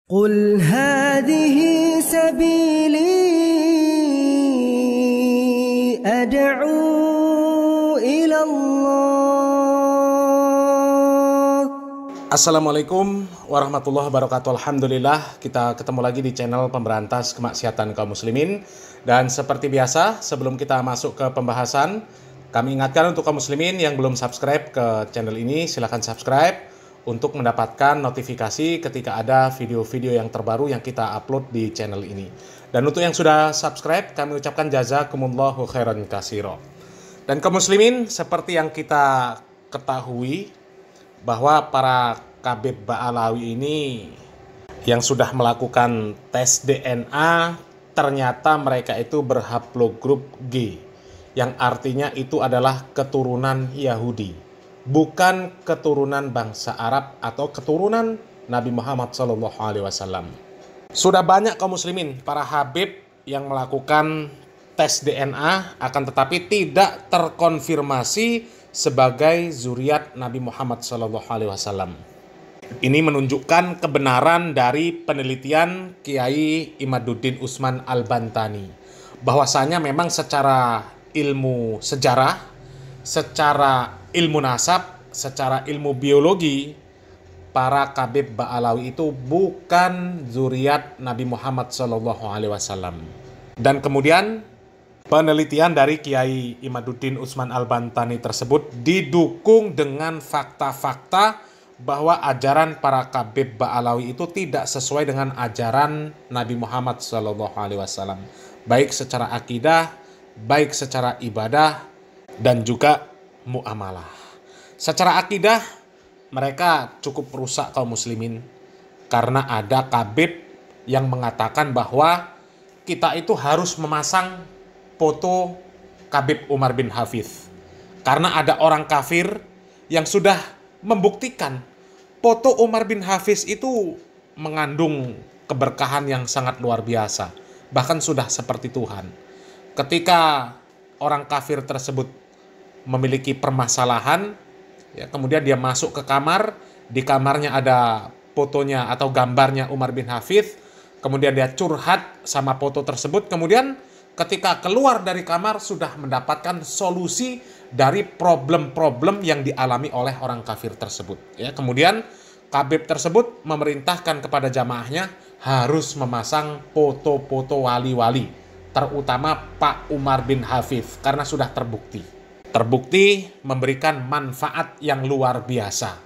قل هذه سبيلي أدعو إلى الله. Assalamualaikum warahmatullahi wabarakatuh. Alhamdulillah, kita ketemu lagi di channel pemberantas kemaksiatan kaum muslimin. Dan seperti biasa, sebelum kita masuk ke pembahasan, kami ingatkan untuk kaum muslimin yang belum subscribe ke channel ini, silahkan subscribe untuk mendapatkan notifikasi ketika ada video-video yang terbaru yang kita upload di channel ini. Dan untuk yang sudah subscribe, kami ucapkan jazakumullahu khairan katsira. Dan kaum muslimin, seperti yang kita ketahui bahwa para Khabib Ba'alawi ini yang sudah melakukan tes DNA, ternyata mereka itu berhaplogrup G, yang artinya itu adalah keturunan Yahudi, bukan keturunan bangsa Arab atau keturunan Nabi Muhammad SAW. Sudah banyak kaum muslimin, para habib yang melakukan tes DNA, akan tetapi tidak terkonfirmasi sebagai zuriat Nabi Muhammad SAW. Ini menunjukkan kebenaran dari penelitian Kiai Imaduddin Usman Al-Bantani, bahwasanya memang secara ilmu sejarah, secara ilmu nasab, secara ilmu biologi, para Khabib Ba'alawi itu bukan zuriat Nabi Muhammad SAW. Dan kemudian penelitian dari Kiai Imaduddin Usman Al-Bantani tersebut didukung dengan fakta-fakta bahwa ajaran para Khabib Ba'alawi itu tidak sesuai dengan ajaran Nabi Muhammad SAW, baik secara akidah, baik secara ibadah, dan juga muamalah. Secara akidah, mereka cukup rusak kaum muslimin, karena ada Khabib yang mengatakan bahwa kita itu harus memasang foto Khabib Umar bin Hafidh, karena ada orang kafir yang sudah membuktikan foto Umar bin Hafidh itu mengandung keberkahan yang sangat luar biasa, bahkan sudah seperti Tuhan. Ketika orang kafir tersebut memiliki permasalahan, ya, kemudian dia masuk ke kamar, di kamarnya ada fotonya atau gambarnya Umar bin Hafidh, kemudian dia curhat sama foto tersebut, kemudian ketika keluar dari kamar sudah mendapatkan solusi dari problem-problem yang dialami oleh orang kafir tersebut. Ya, kemudian Khabib tersebut memerintahkan kepada jamaahnya harus memasang foto-foto wali-wali, terutama Pak Umar bin Hafidh, karena sudah terbukti memberikan manfaat yang luar biasa.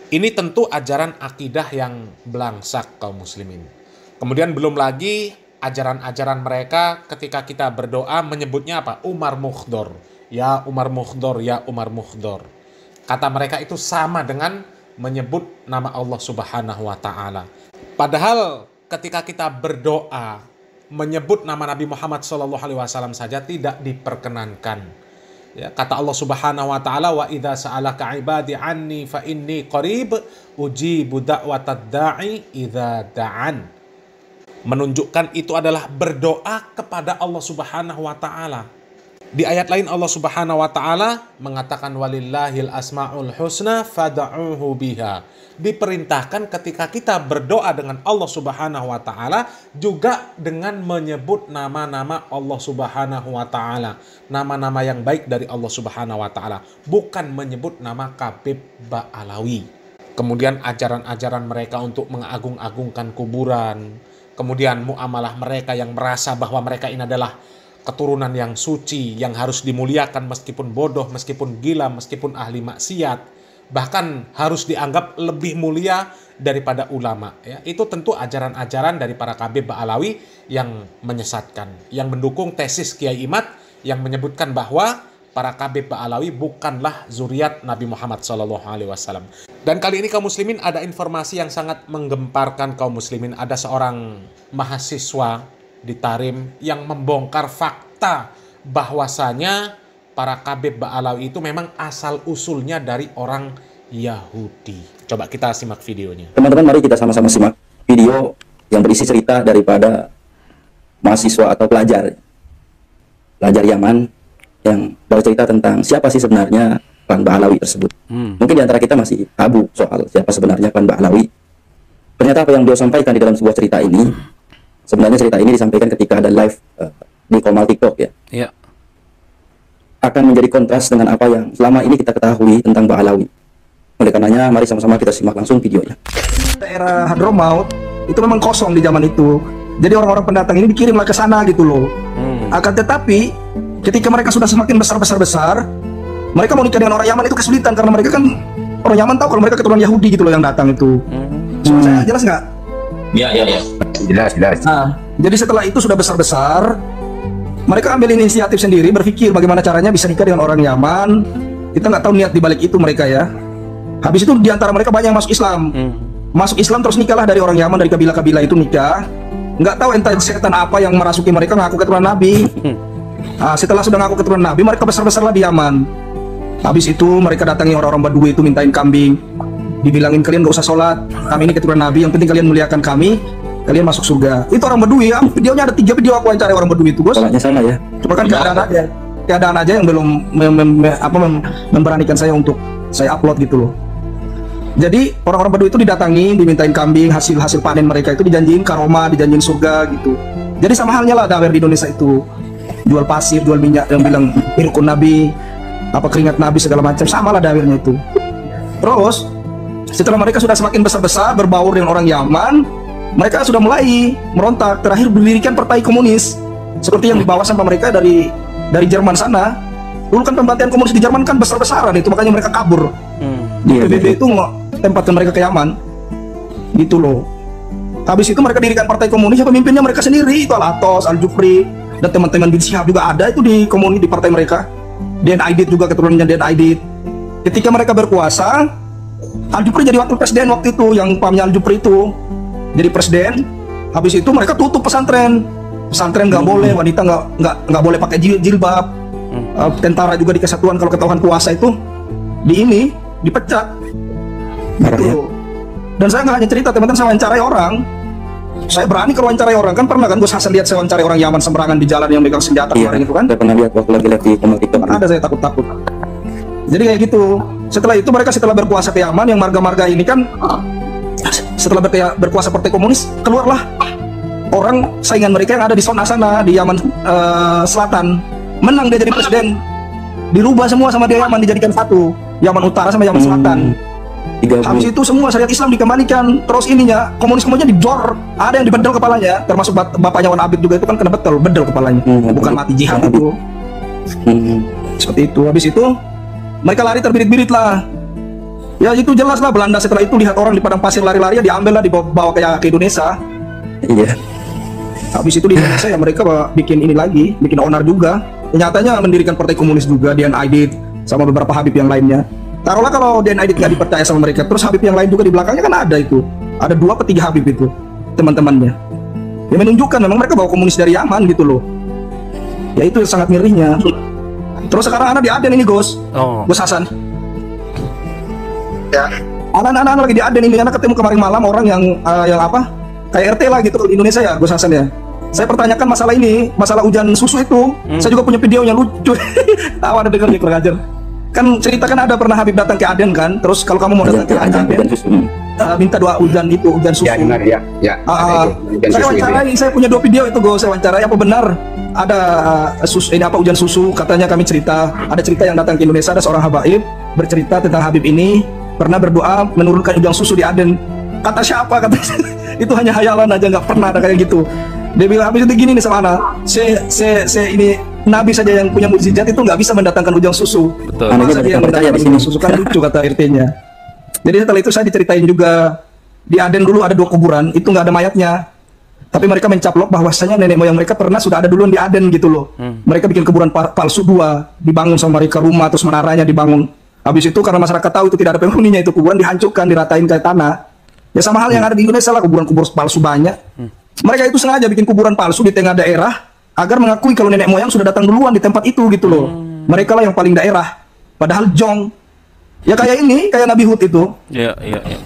Ini tentu ajaran akidah yang belangsak kaum muslimin. Kemudian belum lagi ajaran-ajaran mereka ketika kita berdoa menyebutnya apa? Umar Mukhdor. Ya Umar Mukhdor, ya Umar Mukhdor. Kata mereka itu sama dengan menyebut nama Allah Subhanahu wa taala. Padahal ketika kita berdoa menyebut nama Nabi Muhammad SAW saja tidak diperkenankan. Ya, kata Allah Subhanahu wa taala, wa idza sa'alaka 'ibadi 'anni fa inni qarib ujibu da'watad da'i idza da'an. Menunjukkan itu adalah berdoa kepada Allah Subhanahu wa taala. Di ayat lain Allah Subhanahu wa taala mengatakan walillahil asmaul husna fad'uhu biha. Diperintahkan ketika kita berdoa dengan Allah Subhanahu wa taala juga dengan menyebut nama-nama Allah Subhanahu wa taala, nama-nama yang baik dari Allah Subhanahu wa taala, bukan menyebut nama Khabib Ba'alawi. Kemudian ajaran-ajaran mereka untuk mengagung-agungkan kuburan, kemudian muamalah mereka yang merasa bahwa mereka ini adalah keturunan yang suci, yang harus dimuliakan meskipun bodoh, meskipun gila, meskipun ahli maksiat, bahkan harus dianggap lebih mulia daripada ulama. Ya, itu tentu ajaran-ajaran dari para Khabib Ba'alawi yang menyesatkan, yang mendukung tesis Kiai Imad yang menyebutkan bahwa para Khabib Ba'alawi bukanlah zuriat Nabi Muhammad SAW. Dan kali ini kaum muslimin ada informasi yang sangat menggemparkan kaum muslimin. Ada seorang mahasiswa di Tarim yang membongkar fakta bahwasanya para Khabib Ba'alawi itu memang asal usulnya dari orang Yahudi. Coba kita simak videonya. Teman-teman, mari kita sama-sama simak video yang berisi cerita daripada mahasiswa atau pelajar Yaman yang bercerita tentang siapa sih sebenarnya klan Ba'alawi tersebut. Mungkin di antara kita masih tabu soal siapa sebenarnya klan Ba'alawi. ternyata apa yang beliau sampaikan di dalam sebuah cerita ini, sebenarnya cerita ini disampaikan ketika ada live di Komal TikTok ya. Iya. Akan menjadi kontras dengan apa yang selama ini kita ketahui tentang Mbah Alawi. Oleh karenanya, mari sama-sama kita simak langsung videonya. Daerah Hadramaut itu memang kosong di zaman itu. Jadi orang-orang pendatang ini dikirimlah ke sana gitu loh. Akan tetapi ketika mereka sudah semakin besar, mereka mau nikah dengan orang Yaman itu kesulitan karena mereka kan orang Yaman tahu kalau mereka keturunan Yahudi gitu loh yang datang itu. Saya jelas nggak? Ya. Jelas. Nah, jadi setelah itu sudah besar, mereka ambil inisiatif sendiri, berpikir bagaimana caranya bisa nikah dengan orang Yaman. Kita nggak tahu niat dibalik itu mereka ya. Habis itu diantara mereka banyak yang masuk Islam. Masuk Islam terus nikahlah dari orang Yaman, dari kabilah-kabilah itu nikah. Nggak tahu entah setan apa yang merasuki mereka ngaku keturunan Nabi. Nah, setelah sudah ngaku keturunan Nabi, mereka besar-besarlah di Yaman. Habis itu mereka datangi orang-orang Badui itu mintain kambing. Dibilangin kalian nggak usah sholat, kami ini keturunan Nabi, yang penting kalian muliakan kami, kalian masuk surga. Itu orang Badui ya, videonya ada 3 video aku wawancara orang Badui itu, bos. Sholatnya sama ya. Cuma kan keadaan aja yang belum memberanikan saya untuk saya upload gitu loh. Jadi orang-orang Badui itu didatangi, dimintain kambing, hasil panen mereka itu dijanjiin karomah, dijanjiin surga gitu. Jadi sama halnya lah dawer di Indonesia itu, jual pasir, jual minyak, yang bilang irkun Nabi, apa keringat Nabi segala macam, sama lah dawernya itu. Terus setelah mereka sudah semakin besar, berbaur dengan orang Yaman, mereka sudah mulai merontak. Terakhir berdirikan partai komunis seperti yang dibawa sama mereka dari Jerman sana. Dulu kan pembantaian komunis di Jerman kan besar-besaran itu, makanya mereka kabur. Di PBB itu tempatkan mereka ke Yaman gitu loh. Habis itu mereka dirikan partai komunis, pemimpinnya mereka sendiri, itu Al-Atos, Al-Jufri, dan teman-teman bin Syihab juga ada itu di komunis, di partai mereka. Den Aidit juga keturunannya Den Aidit. Ketika mereka berkuasa, Al-Jufri jadi wakil presiden waktu itu, yang pahamnya Al-Jufri itu jadi presiden. Habis itu mereka tutup pesantren nggak boleh, wanita nggak boleh pakai jilbab. Tentara juga di kesatuan kalau ketahuan puasa itu dipecat gitu. Dan saya nggak hanya cerita, teman-teman, saya wawancarai orang. Saya berani kalau wawancarai orang, kan pernah kan Gus Hasan lihat saya wawancarai orang Yaman sembarangan di jalan yang megang senjata kemarin itu kan. Saya pernah lihat waktu lagi lihat di Komal TikTok. Ada saya takut. Jadi kayak gitu. Setelah itu mereka setelah berkuasa ke Yaman, yang marga-marga ini kan setelah berkuasa partai komunis, keluarlah orang saingan mereka yang ada di zona sana di Yaman Selatan. Menang dia jadi presiden. Dirubah semua sama dia Yaman, dijadikan satu. Yaman Utara sama Yaman Selatan. Habis itu semua syariat Islam dikembalikan. Terus ininya komunis-komunisnya dijor. Ada yang dibedel kepalanya, termasuk bapaknya Wan Abid juga itu kan kena bedel kepalanya. Bukan mati jihad itu. Seperti itu. Habis itu mereka lari terbirit-birit lah. Ya itu jelas lah, Belanda setelah itu lihat orang di padang pasir lari-lari, diambil lah, dibawa ke Indonesia. Iya. Habis itu di Indonesia ya mereka bikin ini lagi, bikin onar juga. Nyatanya mendirikan partai komunis juga, Den Aidit sama beberapa Habib yang lainnya. Taruhlah kalau Den Aidit nggak dipercaya sama mereka, terus Habib yang lain juga di belakangnya kan ada itu. Ada 2 atau 3 Habib itu, teman-temannya. Ya menunjukkan memang mereka bawa komunis dari Yaman gitu loh. Ya itu sangat ngerinya. Terus sekarang anak di Aden ini Gus Hasan. Ya. Anak-anak lagi di Aden ini, anak ketemu kemarin malam orang yang apa? Kayak RT lah gitu di Indonesia ya, Gus Hasan ya. Saya pertanyakan masalah ini, masalah hujan susu itu. Saya juga punya videonya lucu. Tahu ada dengar nih kurang ajar. Kan ceritakan ada pernah Habib datang ke Aden kan, terus kalau kamu mau datang ke Aden, minta doa hujan susu. Ya benar ya. Saya wawancarai, saya punya 2 video itu Gus, saya wawancarai apa benar ada hujan susu. Katanya kami cerita, ada cerita yang datang ke Indonesia, ada seorang habaib bercerita tentang Habib ini pernah berdoa menurunkan hujan susu di Aden. Kata siapa? Kata itu hanya hayalan aja, nggak pernah ada kayak gitu. Dia bilang habis itu gini nih sama anak, saya ini Nabi saja yang punya mukjizat itu nggak bisa mendatangkan ujang susu. Betul. Masa dia yang mendatangkan ujang susu, kan lucu kata RT-nya. Jadi setelah itu saya diceritain juga di Aden dulu ada 2 kuburan, itu nggak ada mayatnya. Tapi mereka mencaplok bahwasanya nenek moyang mereka pernah sudah ada dulu di Aden gitu loh. Mereka bikin kuburan palsu 2, dibangun sama mereka rumah, terus menaranya dibangun. Habis itu karena masyarakat tahu itu tidak ada penghuninya, itu kuburan dihancurkan, diratain kayak tanah. Ya sama hal yang ada di Indonesia lah, kuburan-kuburan palsu banyak. Mereka itu sengaja bikin kuburan palsu di tengah daerah agar mengakui kalau nenek moyang sudah datang duluan di tempat itu gitu loh. Mereka lah yang paling daerah. Padahal jong. Ya kayak ini, kayak Nabi Hud itu. Iya.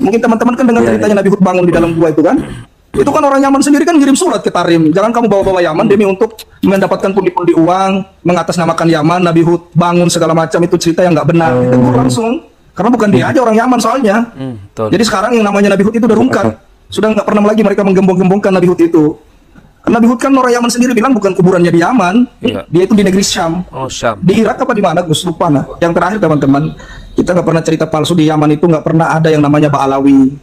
Mungkin teman-teman kan dengar ceritanya Nabi Hud bangun di dalam gua itu kan. Itu kan orang Yaman sendiri kan ngirim surat ke Tarim. Jangan kamu bawa-bawa Yaman demi untuk mendapatkan pundi-pundi uang, mengatasnamakan Yaman, Nabi Hud bangun segala macam, itu cerita yang nggak benar. Itu langsung. Karena bukan dia aja orang Yaman soalnya. Jadi sekarang yang namanya Nabi Hud itu udah rungkat. Sudah nggak pernah lagi mereka menggembong-gembongkan Nabi Hud itu. Nabi Hud kan orang Yaman sendiri bilang bukan kuburannya di Yaman, dia itu di negeri Syam. Oh, Syam. Di Irak apa di mana? Gus lupa. Nah, yang terakhir teman-teman, kita nggak pernah cerita palsu. Di Yaman itu nggak pernah ada yang namanya Ba'alawi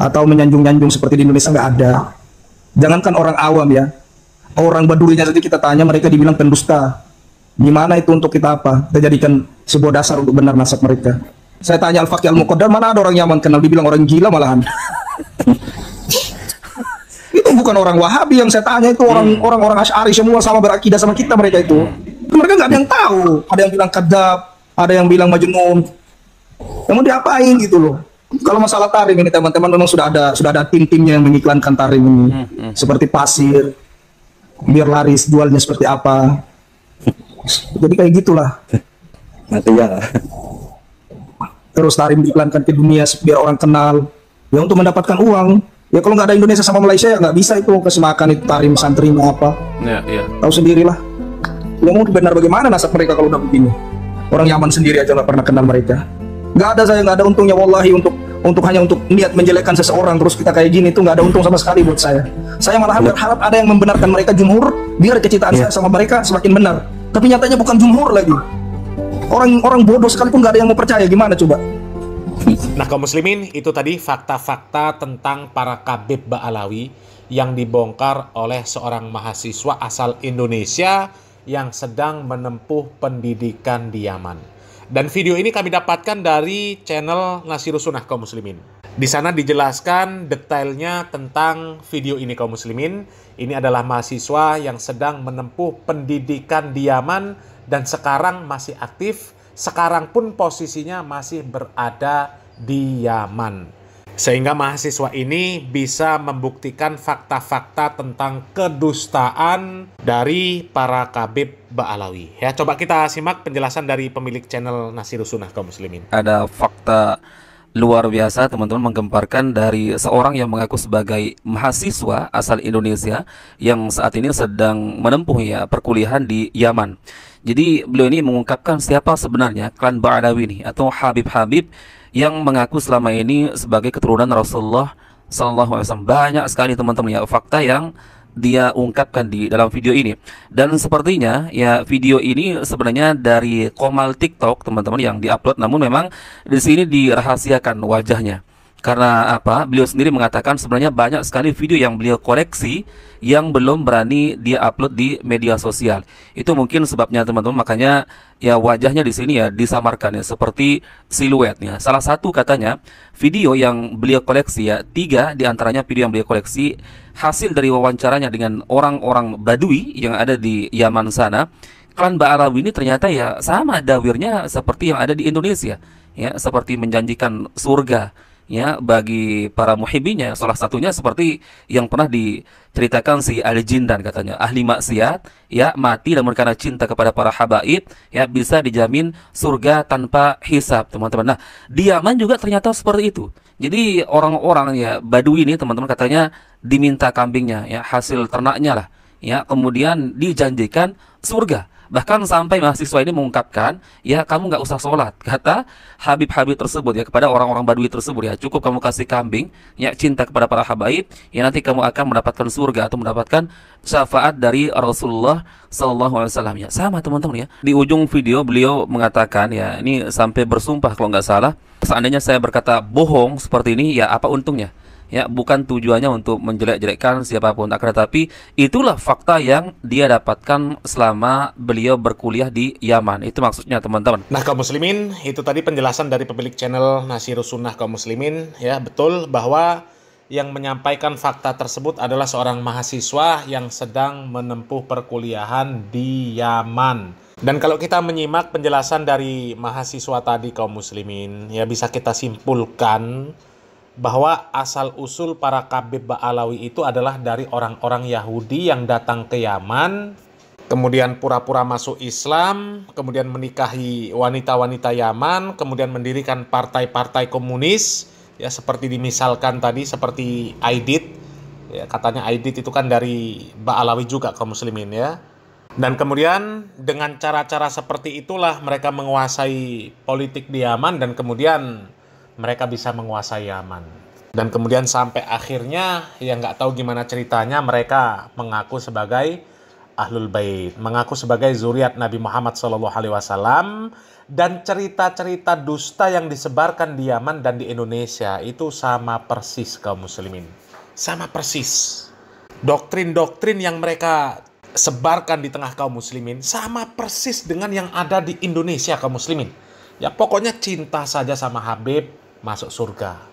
atau menyanjung-nyanjung seperti di Indonesia, nggak ada. Jangankan orang awam ya, orang Badurinya saja kita tanya, mereka dibilang pendusta. Gimana itu untuk kita apa? Kita jadikan sebuah dasar untuk benar nasab mereka. Saya tanya Al-Faqih Al-Muqaddar, mana ada orang Yaman kenal, dibilang orang gila malahan. Itu bukan orang Wahabi yang saya tanya, itu orang Asy'ari semua sama berakidah sama kita mereka itu. Mereka nggak ada yang tahu. Ada yang bilang kadzab, ada yang bilang majnun. Yang mau diapain gitu loh. Kalau masalah tarim ini teman-teman memang sudah ada tim-timnya yang mengiklankan tarim ini. Seperti pasir, biar laris, jualnya seperti apa. Jadi kayak gitulah. Nanti ya. Terus tarim diiklankan ke dunia biar orang kenal. Ya untuk mendapatkan uang. Ya kalau nggak ada Indonesia sama Malaysia ya nggak bisa itu kasih makan itu tarim santrinya apa. Ya. Tahu sendirilah. Ya mau benar bagaimana nasab mereka kalau udah begini. Orang Yaman sendiri aja nggak pernah kenal mereka. Saya nggak ada untungnya wallahi untuk hanya untuk niat menjelekkan seseorang terus kita kayak gini itu nggak ada untung sama sekali buat saya. Saya malah berharap ada yang membenarkan mereka jumhur biar kecintaan saya sama mereka semakin benar. Tapi nyatanya bukan jumhur lagi. Orang bodoh sekalipun nggak ada yang mau percaya, gimana coba? Nah kaum muslimin, itu tadi fakta-fakta tentang para Khabib Ba'alawi yang dibongkar oleh seorang mahasiswa asal Indonesia yang sedang menempuh pendidikan di Yaman. Dan video ini kami dapatkan dari channel Nasirus Sunnah kaum muslimin. Di sana dijelaskan detailnya tentang video ini kaum muslimin. Ini adalah mahasiswa yang sedang menempuh pendidikan di Yaman dan sekarang masih aktif. Sekarang pun posisinya masih berada di Yaman. Sehingga mahasiswa ini bisa membuktikan fakta-fakta tentang kedustaan dari para Khabib Ba'alawi. Ya, coba kita simak penjelasan dari pemilik channel Nasirus Sunnah kaum muslimin. Ada fakta luar biasa teman-teman menggemparkan dari seorang yang mengaku sebagai mahasiswa asal Indonesia yang saat ini sedang menempuh perkuliahan di Yaman. Jadi beliau ini mengungkapkan siapa sebenarnya klan Ba'alawi ini atau Habib-Habib yang mengaku selama ini sebagai keturunan Rasulullah SAW. Banyak sekali teman-teman fakta yang dia ungkapkan di dalam video ini. Dan sepertinya video ini sebenarnya dari Komal TikTok teman-teman yang diupload, namun memang di sini dirahasiakan wajahnya. Karena apa? Beliau sendiri mengatakan sebenarnya banyak sekali video yang beliau koleksi yang belum berani dia upload di media sosial. Itu mungkin sebabnya teman-teman, makanya wajahnya di sini disamarkan seperti siluetnya. Salah satu katanya video yang beliau koleksi 3 diantaranya video yang beliau koleksi hasil dari wawancaranya dengan orang-orang Badui yang ada di Yaman sana. Klan Ba'alawi ini ternyata sama dawirnya seperti yang ada di Indonesia, seperti menjanjikan surga bagi para muhibbinya. Salah satunya seperti yang pernah diceritakan si Ali Jindan, katanya ahli maksiat mati namun karena cinta kepada para habaib bisa dijamin surga tanpa hisab teman-teman. Nah di Yaman juga ternyata seperti itu. Jadi orang-orang Badui ini teman-teman katanya diminta kambingnya hasil ternaknya lah kemudian dijanjikan surga. Bahkan sampai mahasiswa ini mengungkapkan, kamu nggak usah sholat, kata Habib-Habib tersebut kepada orang-orang Badui tersebut, cukup kamu kasih kambing, cinta kepada para habaib, nanti kamu akan mendapatkan surga atau mendapatkan syafaat dari Rasulullah SAW. Sama teman-teman Di ujung video beliau mengatakan ini sampai bersumpah kalau nggak salah, seandainya saya berkata bohong seperti ini, apa untungnya? Bukan tujuannya untuk menjelek-jelekkan siapapun, akan tetapi itulah fakta yang dia dapatkan selama beliau berkuliah di Yaman. Itu maksudnya teman-teman. Nah kaum muslimin, itu tadi penjelasan dari pemilik channel Nasirus Sunnah kaum muslimin. Betul bahwa yang menyampaikan fakta tersebut adalah seorang mahasiswa yang sedang menempuh perkuliahan di Yaman. Dan kalau kita menyimak penjelasan dari mahasiswa tadi kaum muslimin, bisa kita simpulkan bahwa asal-usul para Khabib Ba'alawi itu adalah dari orang-orang Yahudi yang datang ke Yaman, kemudian pura-pura masuk Islam, kemudian menikahi wanita-wanita Yaman, kemudian mendirikan partai-partai komunis, seperti dimisalkan tadi, seperti Aidit. Katanya Aidit itu kan dari Ba'alawi juga kaum muslimin Dan kemudian dengan cara-cara seperti itulah mereka menguasai politik di Yaman dan kemudian mereka bisa menguasai Yaman. Dan kemudian sampai akhirnya ya nggak tahu gimana ceritanya mereka mengaku sebagai Ahlul Bait, mengaku sebagai zuriat Nabi Muhammad SAW, dan cerita-cerita dusta yang disebarkan di Yaman dan di Indonesia itu sama persis kaum muslimin. Sama persis. Doktrin-doktrin yang mereka sebarkan di tengah kaum muslimin sama persis dengan yang ada di Indonesia kaum muslimin. Ya pokoknya cinta saja sama Habib masuk surga.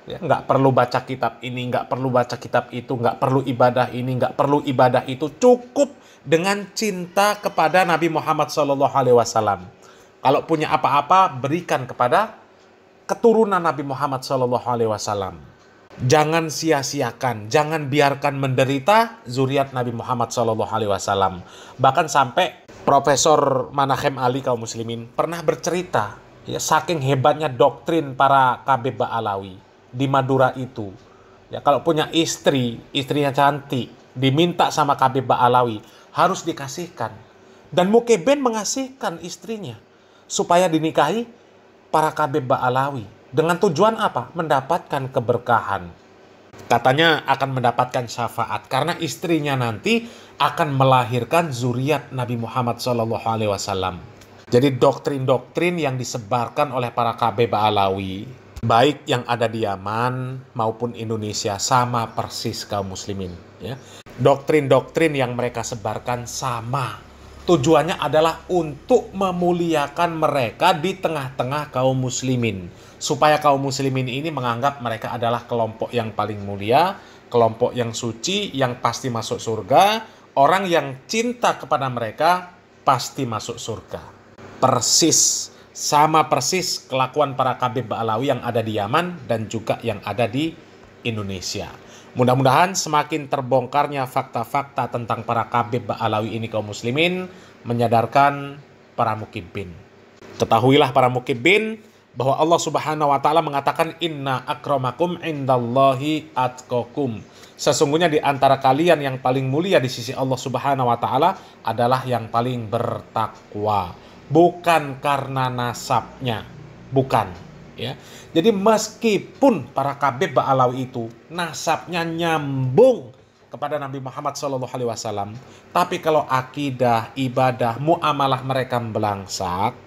Ya, nggak perlu baca kitab ini, nggak perlu baca kitab itu, nggak perlu ibadah ini, nggak perlu ibadah itu. Cukup dengan cinta kepada Nabi Muhammad SAW. Kalau punya apa-apa, berikan kepada keturunan Nabi Muhammad SAW. Jangan sia-siakan, jangan biarkan menderita zuriat Nabi Muhammad SAW. Bahkan sampai Profesor Manachem Ali kaum muslimin pernah bercerita, ya, saking hebatnya doktrin para KB Ba'alawi di Madura itu. Ya, kalau punya istri, istrinya cantik, diminta sama KB Ba'alawi, harus dikasihkan. Dan Mukeben mengasihkan istrinya supaya dinikahi para KB Ba'alawi. Dengan tujuan apa? Mendapatkan keberkahan. Katanya akan mendapatkan syafaat karena istrinya nanti akan melahirkan zuriat Nabi Muhammad SAW. Jadi doktrin-doktrin yang disebarkan oleh para KB Ba'alawi, baik yang ada di Yaman maupun Indonesia, sama persis kaum muslimin. Ya. Doktrin-doktrin yang mereka sebarkan sama. Tujuannya adalah untuk memuliakan mereka di tengah-tengah kaum muslimin. Supaya kaum muslimin ini menganggap mereka adalah kelompok yang paling mulia, kelompok yang suci, yang pasti masuk surga. Orang yang cinta kepada mereka pasti masuk surga. Persis, sama persis kelakuan para KB Ba'alawi yang ada di Yaman dan juga yang ada di Indonesia. Mudah-mudahan semakin terbongkarnya fakta-fakta tentang para KB Ba'alawi ini kaum muslimin menyadarkan para mukibin. Ketahuilah para mukibin bahwa Allah Subhanahu wa taala mengatakan inna akramakum indallahi atqakum. Sesungguhnya di antara kalian yang paling mulia di sisi Allah Subhanahu wa taala adalah yang paling bertakwa. Bukan karena nasabnya, bukan, ya. Jadi meskipun para KB Ba'alawi itu nasabnya nyambung kepada Nabi Muhammad SAW, tapi kalau akidah, ibadah, muamalah mereka belangsak,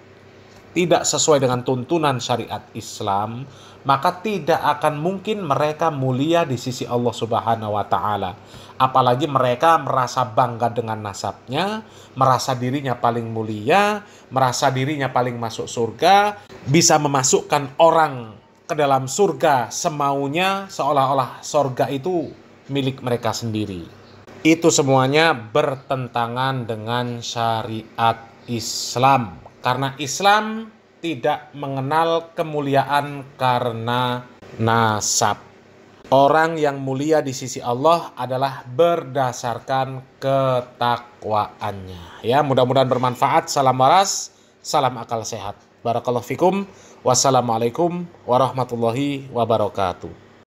tidak sesuai dengan tuntunan syariat Islam, maka tidak akan mungkin mereka mulia di sisi Allah Subhanahu wa taala. Apalagi mereka merasa bangga dengan nasabnya, merasa dirinya paling mulia, merasa dirinya paling masuk surga, bisa memasukkan orang ke dalam surga semaunya, seolah-olah surga itu milik mereka sendiri. Itu semuanya bertentangan dengan syariat Islam. Karena Islam tidak mengenal kemuliaan karena nasab. Orang yang mulia di sisi Allah adalah berdasarkan ketakwaannya. Ya, mudah-mudahan bermanfaat. Salam waras, salam akal sehat. Barakallahu fikum. Wassalamualaikum warahmatullahi wabarakatuh.